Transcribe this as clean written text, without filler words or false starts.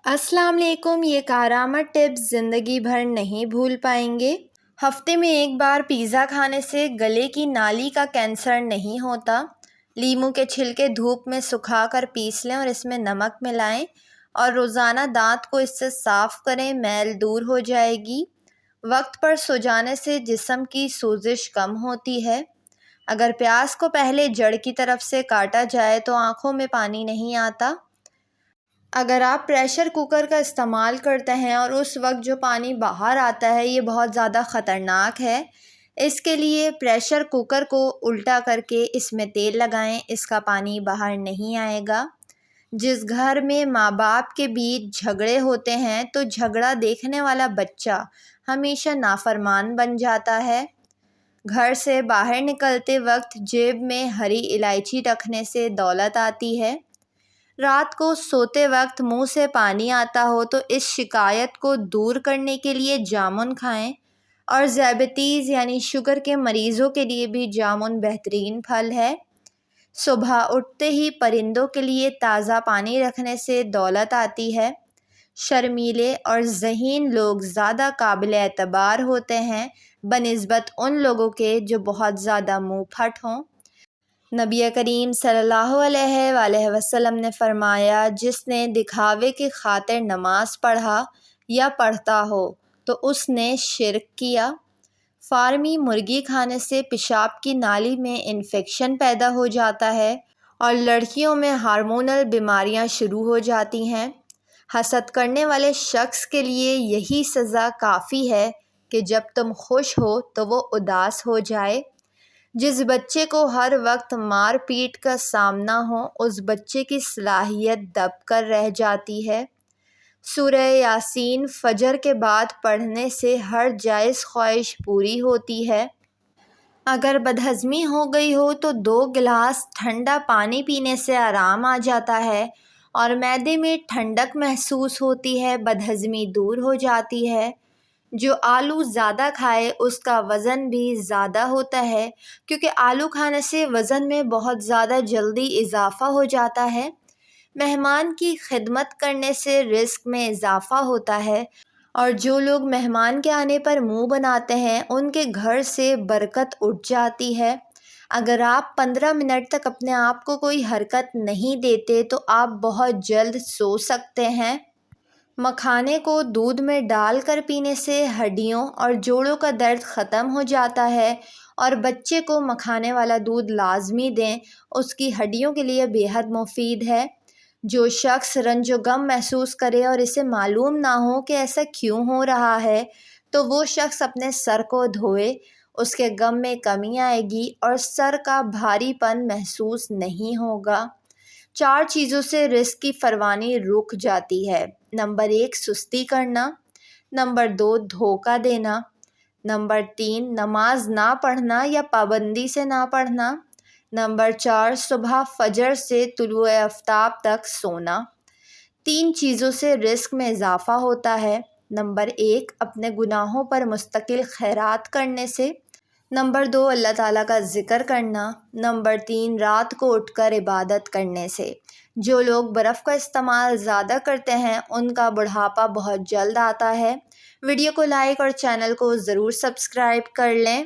السلام علیکم۔ یہ کارآمد ٹپس زندگی بھر نہیں بھول پائیں گے۔ ہفتے میں ایک بار پیزا کھانے سے گلے کی نالی کا کینسر نہیں ہوتا۔ لیموں کے چھلکے دھوپ میں سکھا کر پیس لیں اور اس میں نمک ملائیں اور روزانہ دانت کو اس سے صاف کریں، میل دور ہو جائے گی۔ وقت پر سو جانے سے جسم کی سوزش کم ہوتی ہے۔ اگر پیاز کو پہلے جڑ کی طرف سے کاٹا جائے تو آنکھوں میں پانی نہیں آتا۔ اگر آپ پریشر کوکر کا استعمال کرتے ہیں اور اس وقت جو پانی باہر آتا ہے یہ بہت زیادہ خطرناک ہے، اس کے لیے پریشر کوکر کو الٹا کر کے اس میں تیل لگائیں، اس کا پانی باہر نہیں آئے گا۔ جس گھر میں ماں باپ کے بیچ جھگڑے ہوتے ہیں تو جھگڑا دیکھنے والا بچہ ہمیشہ نافرمان بن جاتا ہے۔ گھر سے باہر نکلتے وقت جیب میں ہری الائچی رکھنے سے دولت آتی ہے۔ رات کو سوتے وقت منہ سے پانی آتا ہو تو اس شکایت کو دور کرنے کے لیے جامن کھائیں، اور ذیابیطیز یعنی شوگر کے مریضوں کے لیے بھی جامن بہترین پھل ہے۔ صبح اٹھتے ہی پرندوں کے لیے تازہ پانی رکھنے سے دولت آتی ہے۔ شرمیلے اور ذہین لوگ زیادہ قابل اعتبار ہوتے ہیں بنسبت ان لوگوں کے جو بہت زیادہ منہ پھٹ ہوں۔ نبی کریم صلی اللہ علیہ وآلہ وسلم نے فرمایا، جس نے دکھاوے کی خاطر نماز پڑھا یا پڑھتا ہو تو اس نے شرک کیا۔ فارمی مرغی کھانے سے پیشاب کی نالی میں انفیکشن پیدا ہو جاتا ہے اور لڑکیوں میں ہارمونل بیماریاں شروع ہو جاتی ہیں۔ حسد کرنے والے شخص کے لیے یہی سزا کافی ہے کہ جب تم خوش ہو تو وہ اداس ہو جائے۔ جس بچے کو ہر وقت مار پیٹ کا سامنا ہو اس بچے کی صلاحیت دب کر رہ جاتی ہے۔ سورہ یاسین فجر کے بعد پڑھنے سے ہر جائز خواہش پوری ہوتی ہے۔ اگر بدہضمی ہو گئی ہو تو 2 گلاس ٹھنڈا پانی پینے سے آرام آ جاتا ہے اور معدے میں ٹھنڈک محسوس ہوتی ہے، بدہضمی دور ہو جاتی ہے۔ جو آلو زیادہ کھائے اس کا وزن بھی زیادہ ہوتا ہے، کیونکہ آلو کھانے سے وزن میں بہت زیادہ جلدی اضافہ ہو جاتا ہے۔ مہمان کی خدمت کرنے سے رزق میں اضافہ ہوتا ہے، اور جو لوگ مہمان کے آنے پر منہ بناتے ہیں ان کے گھر سے برکت اٹھ جاتی ہے۔ اگر آپ 15 منٹ تک اپنے آپ کو کوئی حرکت نہیں دیتے تو آپ بہت جلد سو سکتے ہیں۔ مکھانے کو دودھ میں ڈال کر پینے سے ہڈیوں اور جوڑوں کا درد ختم ہو جاتا ہے، اور بچے کو مکھانے والا دودھ لازمی دیں، اس کی ہڈیوں کے لیے بے حد مفید ہے۔ جو شخص رنج و غم محسوس کرے اور اسے معلوم نہ ہو کہ ایسا کیوں ہو رہا ہے تو وہ شخص اپنے سر کو دھوئے، اس کے غم میں کمی آئے گی اور سر کا بھاری پن محسوس نہیں ہوگا۔ 4 چیزوں سے رزق کی فراوانی رک جاتی ہے۔ نمبر 1 سستی کرنا، نمبر 2 دھوکہ دینا، نمبر 3 نماز نہ پڑھنا یا پابندی سے نہ پڑھنا، نمبر 4 صبح فجر سے طلوع آفتاب تک سونا۔ 3 چیزوں سے رزق میں اضافہ ہوتا ہے۔ نمبر 1 اپنے گناہوں پر مستقل خیرات کرنے سے، نمبر 2 اللہ تعالیٰ کا ذکر کرنا، نمبر 3 رات کو اٹھ کر عبادت کرنے سے۔ جو لوگ برف کا استعمال زیادہ کرتے ہیں ان کا بڑھاپا بہت جلد آتا ہے۔ ویڈیو کو لائک اور چینل کو ضرور سبسکرائب کر لیں۔